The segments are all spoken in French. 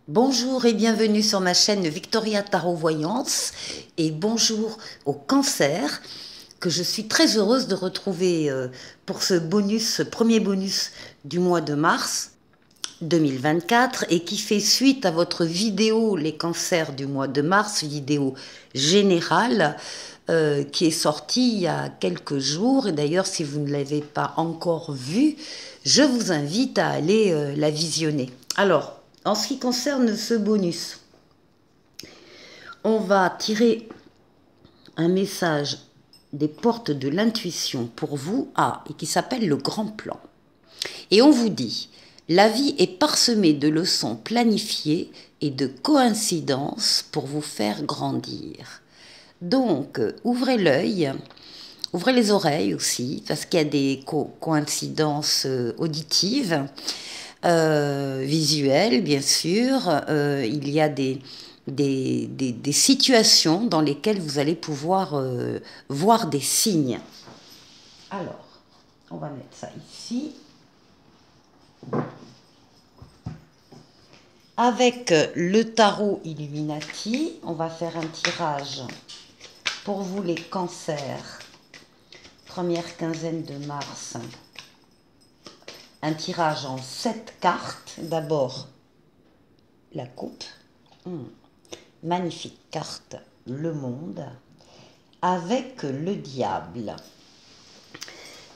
Bonjour et bienvenue sur ma chaîne Victoria Tarot Voyance et bonjour au cancer que je suis très heureuse de retrouver pour ce premier bonus du mois de mars 2024 et qui fait suite à votre vidéo les cancers du mois de mars, vidéo générale qui est sortie il y a quelques jours. Et d'ailleurs, si vous ne l'avez pas encore vue, je vous invite à aller la visionner. Alors, en ce qui concerne ce bonus, on va tirer un message des portes de l'intuition pour vous, et qui s'appelle le grand plan. Et on vous dit, la vie est parsemée de leçons planifiées et de coïncidences pour vous faire grandir. Donc, ouvrez l'œil, ouvrez les oreilles aussi, parce qu'il y a des coïncidences auditives, visuelles, bien sûr. Il y a des situations dans lesquelles vous allez pouvoir voir des signes. Alors, on va mettre ça ici. Avec le tarot Illuminati, on va faire un tirage pour vous les cancers, première quinzaine de mars. Un tirage en 7 cartes. D'abord, la coupe. Magnifique carte, le monde, avec le diable.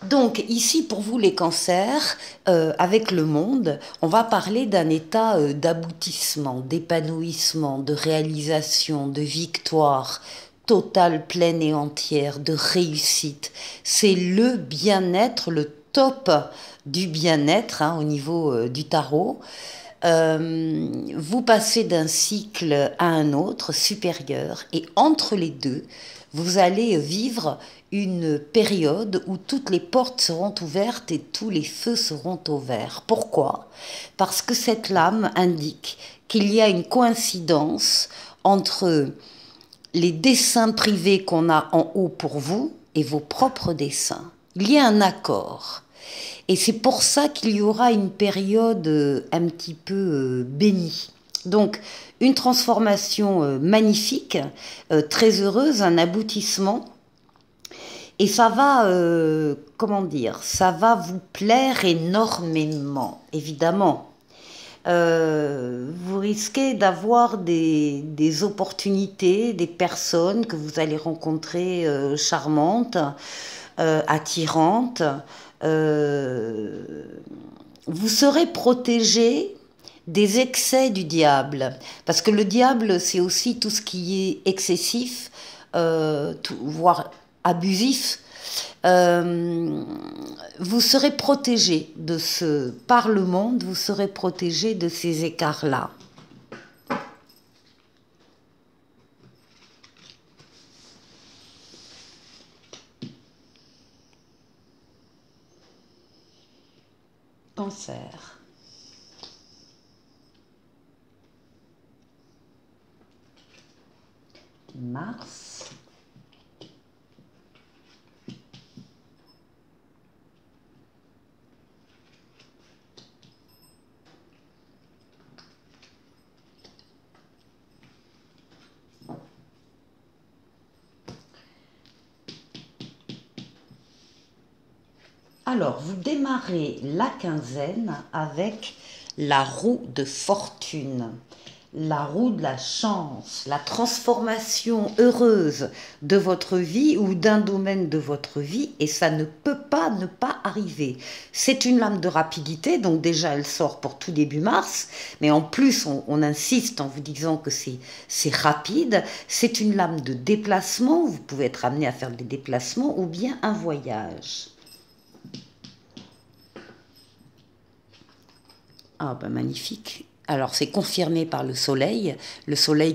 Donc ici, pour vous les cancers, avec le monde, on va parler d'un état d'aboutissement, d'épanouissement, de réalisation, de victoire totale, pleine et entière, de réussite. C'est le bien-être, le top du bien-être au niveau du tarot. Vous passez d'un cycle à un autre supérieur et entre les deux, vous allez vivre une période où toutes les portes seront ouvertes et tous les feux seront au vert. Pourquoi? Parce que cette lame indique qu'il y a une coïncidence entre les dessins privés qu'on a en haut pour vous et vos propres dessins. Il y a un accord. Et c'est pour ça qu'il y aura une période un petit peu bénie. Donc, une transformation magnifique, très heureuse, un aboutissement. Et ça va, comment dire, ça va vous plaire énormément, évidemment. Vous risquez d'avoir des opportunités, des personnes que vous allez rencontrer charmantes, attirantes. Vous serez protégé des excès du diable. Parce que le diable, c'est aussi tout ce qui est excessif, voire abusif. Vous serez protégé de par le monde, vous serez protégé de ces écarts-là. Cancer. Mars. Alors, vous démarrez la quinzaine avec la roue de fortune, la roue de la chance, la transformation heureuse de votre vie ou d'un domaine de votre vie, et ça ne peut pas ne pas arriver. C'est une lame de rapidité, donc déjà elle sort pour tout début mars, mais en plus on insiste en vous disant que c'est rapide. C'est une lame de déplacement, vous pouvez être amené à faire des déplacements ou bien un voyage. Ah ben magnifique. Alors c'est confirmé par le soleil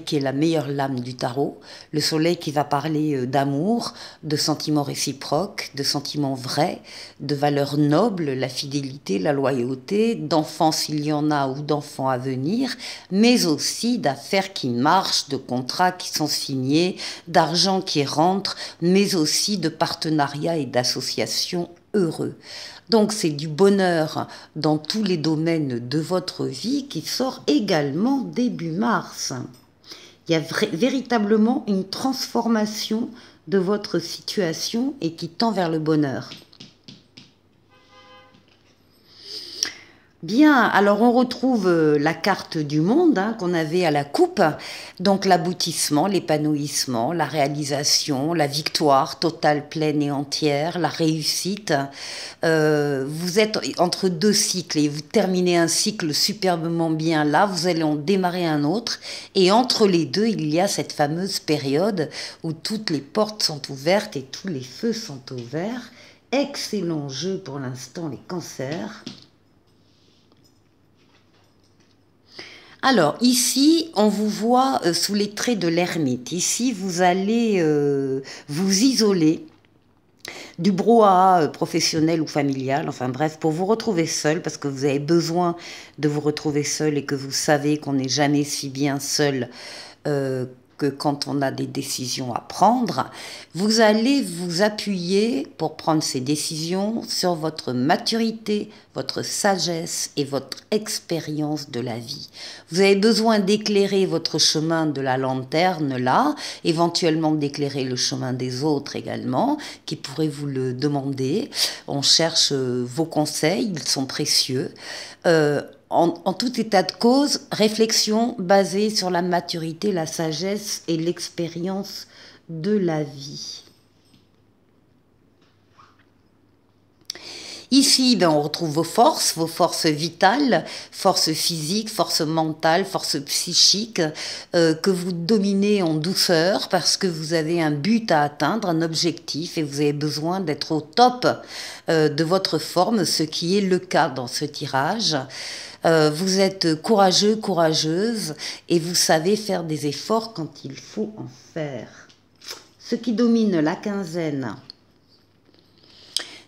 qui est la meilleure lame du tarot, le soleil qui va parler d'amour, de sentiments réciproques, de sentiments vrais, de valeurs nobles, la fidélité, la loyauté, d'enfants s'il y en a ou d'enfants à venir, mais aussi d'affaires qui marchent, de contrats qui sont signés, d'argent qui rentre, mais aussi de partenariats et d'associations heureux. Donc c'est du bonheur dans tous les domaines de votre vie qui sort également début mars. Il y a véritablement une transformation de votre situation et qui tend vers le bonheur. Bien, alors on retrouve la carte du monde qu'on avait à la coupe, donc l'aboutissement, l'épanouissement, la réalisation, la victoire totale, pleine et entière, la réussite. Vous êtes entre deux cycles et vous terminez un cycle superbement bien là, vous allez en démarrer un autre et entre les deux il y a cette fameuse période où toutes les portes sont ouvertes et tous les feux sont ouverts. Excellent jeu pour l'instant les cancers. Alors, ici, on vous voit sous les traits de l'ermite. Ici, vous allez vous isoler du brouhaha professionnel ou familial, enfin bref, pour vous retrouver seul, parce que vous avez besoin de vous retrouver seul et que vous savez qu'on n'est jamais si bien seul que quand on a des décisions à prendre, vous allez vous appuyer pour prendre ces décisions sur votre maturité, votre sagesse et votre expérience de la vie. Vous avez besoin d'éclairer votre chemin de la lanterne là, éventuellement d'éclairer le chemin des autres également, qui pourraient vous le demander. On cherche vos conseils, ils sont précieux. En tout état de cause, réflexion basée sur la maturité, la sagesse et l'expérience de la vie. Ici, on retrouve vos forces vitales, forces physiques, forces mentales, forces psychiques, que vous dominez en douceur parce que vous avez un but à atteindre, un objectif, et vous avez besoin d'être au top de votre forme, ce qui est le cas dans ce tirage. Vous êtes courageux, courageuse, et vous savez faire des efforts quand il faut en faire. Ce qui domine la quinzaine,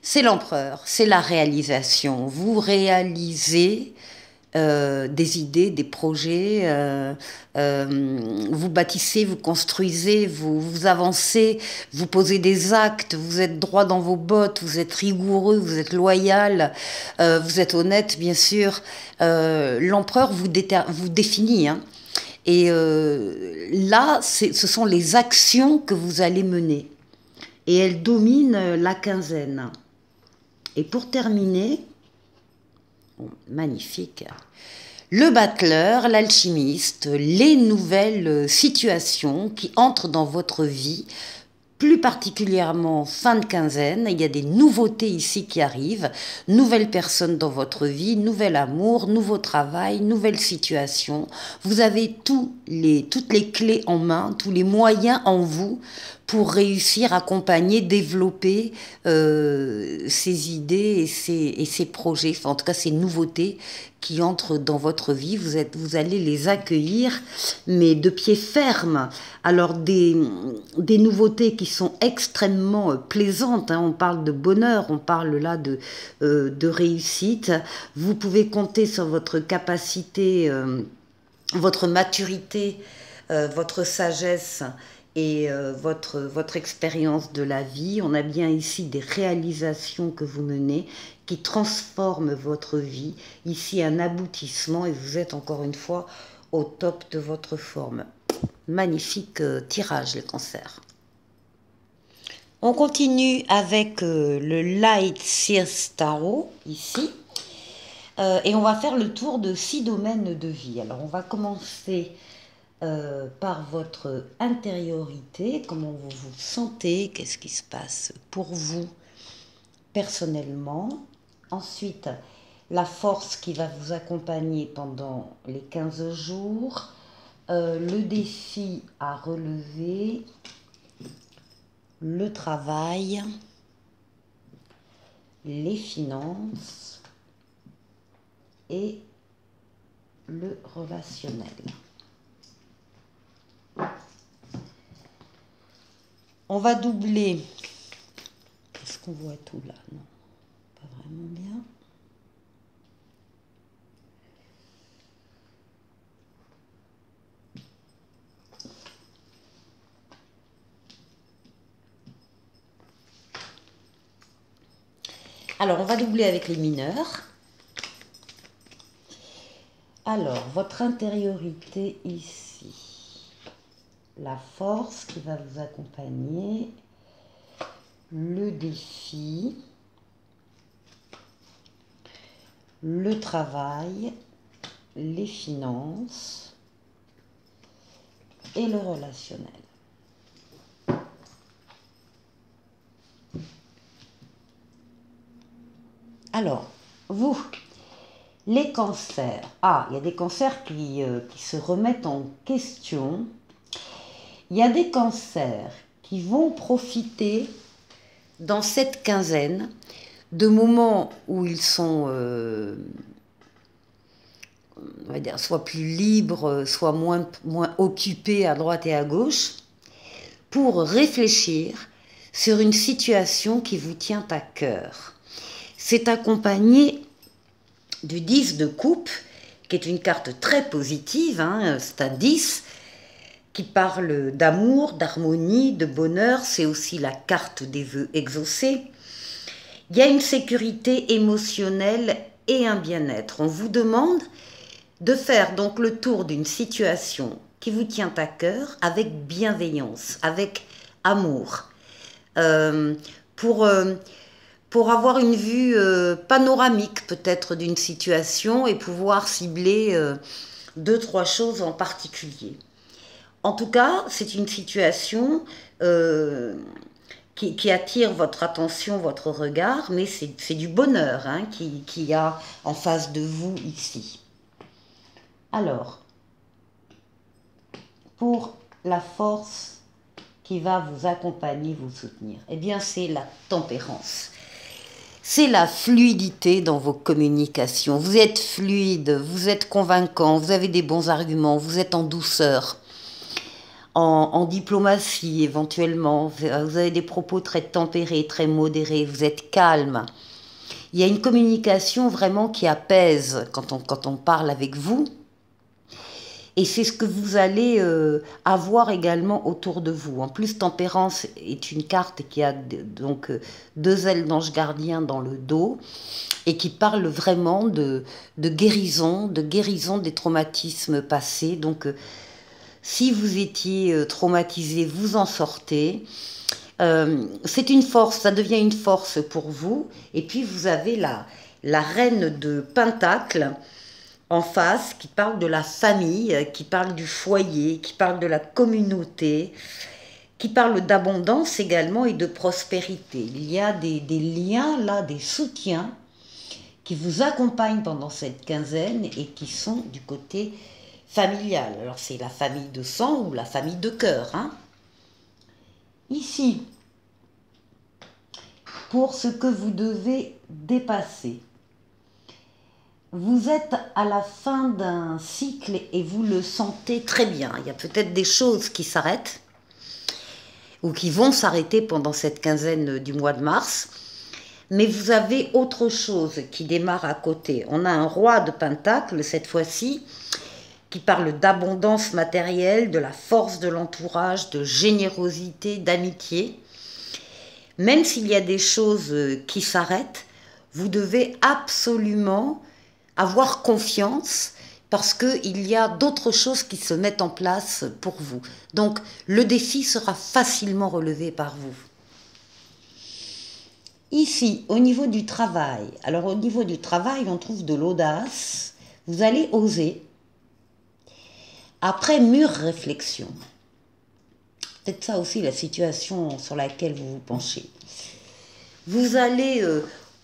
c'est l'empereur, c'est la réalisation. Vous réalisez des idées, des projets, vous bâtissez, vous construisez, vous avancez, vous posez des actes, vous êtes droit dans vos bottes, vous êtes rigoureux, vous êtes loyal, vous êtes honnête, bien sûr. L'empereur vous définit, hein. Et là, ce sont les actions que vous allez mener. Et elles dominent la quinzaine. Et pour terminer, magnifique, le battleur, l'alchimiste, les nouvelles situations qui entrent dans votre vie, plus particulièrement fin de quinzaine, il y a des nouveautés ici qui arrivent, nouvelles personnes dans votre vie, nouvel amour, nouveau travail, nouvelles situations. Vous avez toutes les clés en main, tous les moyens en vous pour réussir, accompagner, développer ces idées et ces projets, enfin, en tout cas ces nouveautés qui entrent dans votre vie. Vous allez les accueillir, mais de pied ferme. Alors des nouveautés qui sont extrêmement plaisantes, hein. On parle de bonheur, on parle là de réussite. Vous pouvez compter sur votre capacité, votre maturité, votre sagesse et votre expérience de la vie. On a bien ici des réalisations que vous menez qui transforment votre vie. Ici, un aboutissement et vous êtes encore une fois au top de votre forme. Magnifique tirage, les cancers. On continue avec le Light Seers Tarot, ici. Et on va faire le tour de 6 domaines de vie. Alors, on va commencer par votre intériorité, comment vous vous sentez, qu'est-ce qui se passe pour vous personnellement. Ensuite, la force qui va vous accompagner pendant les 15 jours, le défi à relever, le travail, les finances et le relationnel. On va doubler. Est-ce qu'on voit tout là? Non, pas vraiment bien. Alors, on va doubler avec les mineurs. Alors, votre intériorité ici, la force qui va vous accompagner, le défi, le travail, les finances et le relationnel. Alors, vous, les cancers. Ah, il y a des cancers qui se remettent en question. Il y a des cancers qui vont profiter dans cette quinzaine de moments où ils sont, on va dire, soit plus libres, soit moins occupés à droite et à gauche, pour réfléchir sur une situation qui vous tient à cœur. C'est accompagné du 10 de coupe, qui est une carte très positive, hein, c'est un 10 qui parle d'amour, d'harmonie, de bonheur, c'est aussi la carte des vœux exaucés. Il y a une sécurité émotionnelle et un bien-être. On vous demande de faire donc le tour d'une situation qui vous tient à cœur avec bienveillance, avec amour, pour avoir une vue panoramique peut-être d'une situation et pouvoir cibler 2-3 choses en particulier. En tout cas, c'est une situation qui attire votre attention, votre regard, mais c'est du bonheur hein, qu'il y a en face de vous ici. Alors, pour la force qui va vous accompagner, vous soutenir, eh bien c'est la tempérance. C'est la fluidité dans vos communications. Vous êtes fluide, vous êtes convaincant, vous avez des bons arguments, vous êtes en douceur, en diplomatie éventuellement. Vous avez des propos très tempérés, très modérés, vous êtes calme. Il y a une communication vraiment qui apaise quand on parle avec vous. Et c'est ce que vous allez avoir également autour de vous. En plus, Tempérance est une carte qui a donc 2 ailes d'ange gardien dans le dos et qui parle vraiment de guérison des traumatismes passés. Donc, si vous étiez traumatisé, vous en sortez. C'est une force, ça devient une force pour vous. Et puis, vous avez la reine de Pentacle en face, qui parle de la famille, qui parle du foyer, qui parle de la communauté, qui parle d'abondance également et de prospérité. Il y a des liens là, des soutiens qui vous accompagnent pendant cette quinzaine et qui sont du côté familial. Alors c'est la famille de sang ou la famille de cœur. Hein. Ici, pour ce que vous devez dépasser, vous êtes à la fin d'un cycle et vous le sentez très bien. Il y a peut-être des choses qui s'arrêtent ou qui vont s'arrêter pendant cette quinzaine du mois de mars. Mais vous avez autre chose qui démarre à côté. On a un roi de Pentacle cette fois-ci qui parle d'abondance matérielle, de la force de l'entourage, de générosité, d'amitié. Même s'il y a des choses qui s'arrêtent, vous devez absolument avoir confiance parce qu'il y a d'autres choses qui se mettent en place pour vous. Donc, le défi sera facilement relevé par vous. Ici, au niveau du travail, alors au niveau du travail, on trouve de l'audace. Vous allez oser. Après mûre réflexion, peut-être ça aussi la situation sur laquelle vous vous penchez. Vous allez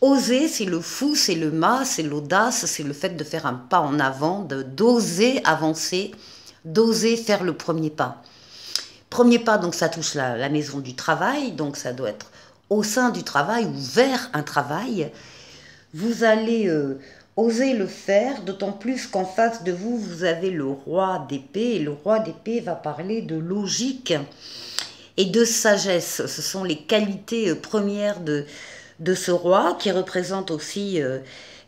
oser, c'est le fou, c'est le mât, c'est l'audace, c'est le fait de faire un pas en avant, d'oser avancer, d'oser faire le premier pas. Premier pas, donc ça touche la maison du travail, donc ça doit être au sein du travail ou vers un travail. Vous allez oser le faire, d'autant plus qu'en face de vous, vous avez le roi d'épée, et le roi d'épée va parler de logique et de sagesse. Ce sont les qualités premières de ce roi, qui représente aussi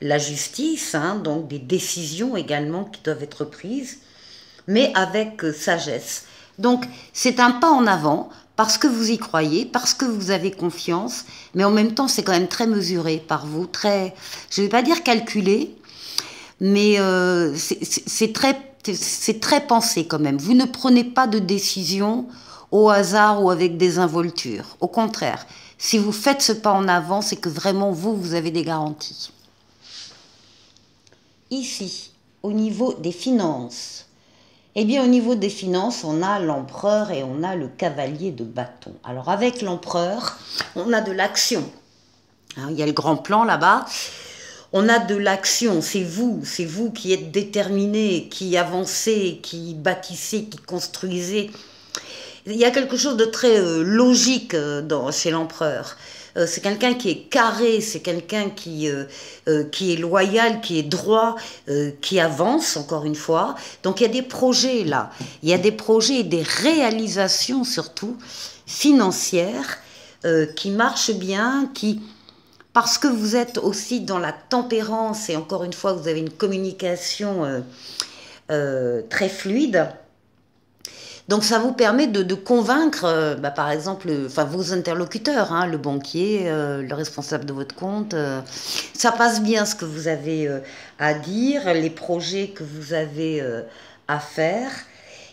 la justice, hein, donc des décisions également qui doivent être prises, mais avec sagesse. Donc, c'est un pas en avant parce que vous y croyez, parce que vous avez confiance, mais en même temps, c'est quand même très mesuré par vous, très, je ne vais pas dire calculé, mais c'est très pensé quand même. Vous ne prenez pas de décision au hasard ou avec des involtures. Au contraire, si vous faites ce pas en avant, c'est que vraiment vous avez des garanties. Ici, au niveau des finances, eh bien, au niveau des finances, on a l'empereur et on a le cavalier de bâton. Alors, avec l'empereur, on a de l'action. Hein, il y a le grand plan là-bas. On a de l'action. C'est vous qui êtes déterminé, qui avancez, qui bâtissez, qui construisez. Il y a quelque chose de très logique chez l'empereur. C'est quelqu'un qui est carré, c'est quelqu'un qui est loyal, qui est droit, qui avance, encore une fois. Donc il y a des projets là, il y a des projets et des réalisations surtout financières qui marchent bien, parce que vous êtes aussi dans la tempérance et encore une fois vous avez une communication très fluide. Donc ça vous permet de convaincre, par exemple, vos interlocuteurs, hein, le banquier, le responsable de votre compte. Ça passe bien ce que vous avez à dire, les projets que vous avez à faire.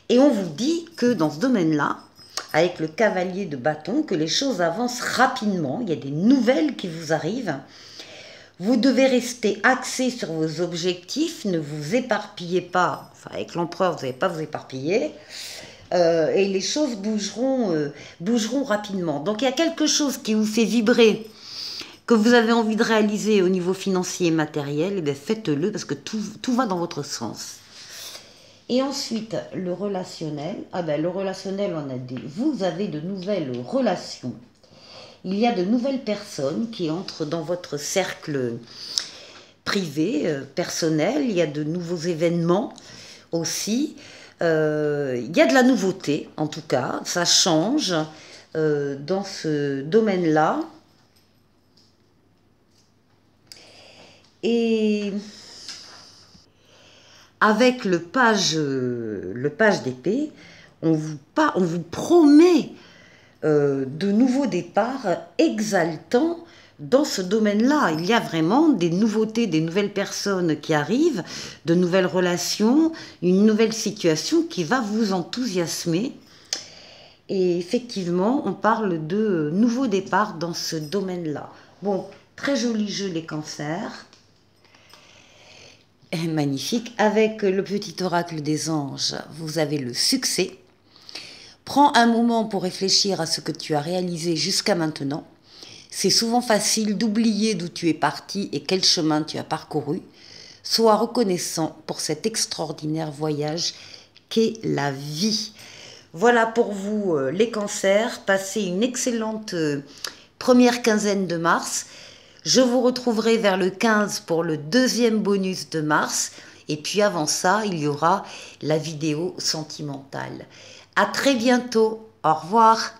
Et on vous dit que dans ce domaine-là, avec le cavalier de bâton, que les choses avancent rapidement. Il y a des nouvelles qui vous arrivent. Vous devez rester axé sur vos objectifs, ne vous éparpillez pas. Enfin, avec l'empereur, vous n'allez pas vous éparpiller. Et les choses bougeront rapidement. Donc il y a quelque chose qui vous fait vibrer, que vous avez envie de réaliser au niveau financier et matériel, et bien faites-le parce que tout va dans votre sens. Et ensuite, le relationnel. Le relationnel, vous avez de nouvelles relations. Il y a de nouvelles personnes qui entrent dans votre cercle privé, personnel. Il y a de nouveaux événements aussi. Il y a de la nouveauté, en tout cas, ça change dans ce domaine-là. Et avec le page d'épée, on vous promet de nouveaux départs exaltants dans ce domaine-là. Il y a vraiment des nouveautés, des nouvelles personnes qui arrivent, de nouvelles relations, une nouvelle situation qui va vous enthousiasmer. Et effectivement, on parle de nouveaux départs dans ce domaine-là. Bon, très joli jeu les cancers. Et magnifique. Avec le petit oracle des anges, vous avez le succès. Prends un moment pour réfléchir à ce que tu as réalisé jusqu'à maintenant. C'est souvent facile d'oublier d'où tu es parti et quel chemin tu as parcouru. Sois reconnaissant pour cet extraordinaire voyage qu'est la vie. Voilà pour vous les cancers. Passez une excellente première quinzaine de mars. Je vous retrouverai vers le 15 pour le deuxième bonus de mars. Et puis avant ça, il y aura la vidéo sentimentale. À très bientôt. Au revoir.